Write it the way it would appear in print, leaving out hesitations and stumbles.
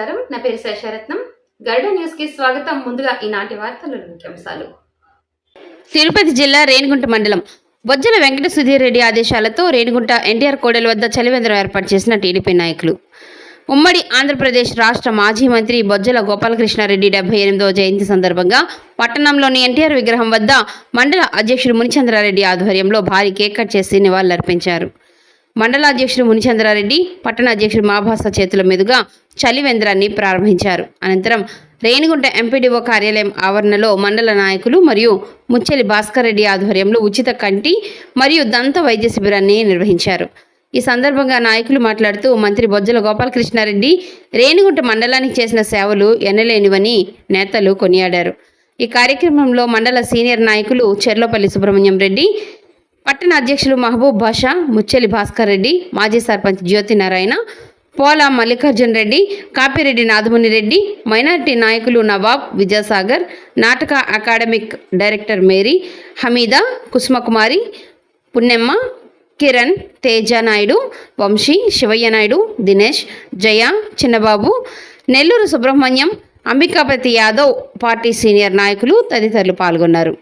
నమస్కారం, నా పేరు శేషరత్నం. గరుడ న్యూస్ కి స్వాగతం. ముందుగా ఈనాటి వార్తల్లోని ముఖ్యాంశాలు. తిరుపతి జిల్లా రేణిగుంట మండలం బొజ్జల వెంకట సుధీర్ రెడ్డి ఆదేశాలతో రేణిగుంట ఎన్టీఆర్ కోడెల వద్ద చలివేంద్రం ఏర్పాటు చేసిన టీడీపీ నాయకులు. ఉమ్మడి ఆంధ్రప్రదేశ్ రాష్ట్ర మాజీ మంత్రి బొజ్జల గోపాలకృష్ణారెడ్డి 78వ జయంతి సందర్భంగా పట్టణంలోని ఎన్టీఆర్ విగ్రహం వద్ద మండల అధ్యక్షుడు మునిచంద్రారెడ్డి ఆధ్వర్యంలో భారీ కేక్ కట్ చేసి నివాళులర్పించారు. మండల అధ్యక్షుడు మునిచంద్రారెడ్డి, పట్టణ అధ్యక్షుడు మాభాస చేతుల మీదుగా చలివేంద్రాన్ని ప్రారంభించారు. అనంతరం రేణిగుంట ఎంపీడీఓ కార్యాలయం ఆవరణలో మండల నాయకులు మరియు ముచ్చెలి భాస్కర్ రెడ్డి ఆధ్వర్యంలో ఉచిత కంటి మరియు దంత వైద్య శిబిరాన్ని నిర్వహించారు. ఈ సందర్భంగా నాయకులు మాట్లాడుతూ మంత్రి బొజ్జల గోపాలకృష్ణారెడ్డి రేణిగుంట మండలానికి చేసిన సేవలు ఎన్నలేనివని నేతలు కొనియాడారు. ఈ కార్యక్రమంలో మండల సీనియర్ నాయకులు చెర్లోపల్లి సుబ్రహ్మణ్యం రెడ్డి, పట్టణ అధ్యక్షులు మహబూబ్ బాషా, ముచ్చెలి భాస్కర్ రెడ్డి, మాజీ సర్పంచ్ జ్యోతి నారాయణ, పోలా మల్లికార్జున్ రెడ్డి, కాపిరెడ్డి నాదముని రెడ్డి, మైనార్టీ నాయకులు నవాబ్, విద్యాసాగర్, నాటక academic director Mary, Hameeda, Kusumakumari, Punnemma, Kiran, Teja Naidu, Vamsi, Shivayya Naidu, Dinesh, Jaya, Chinnababu, Nellore Subrahmanyam, Ambikapathi Yadav, party senior నాయకులు తదితరులు పాల్గొన్నారు.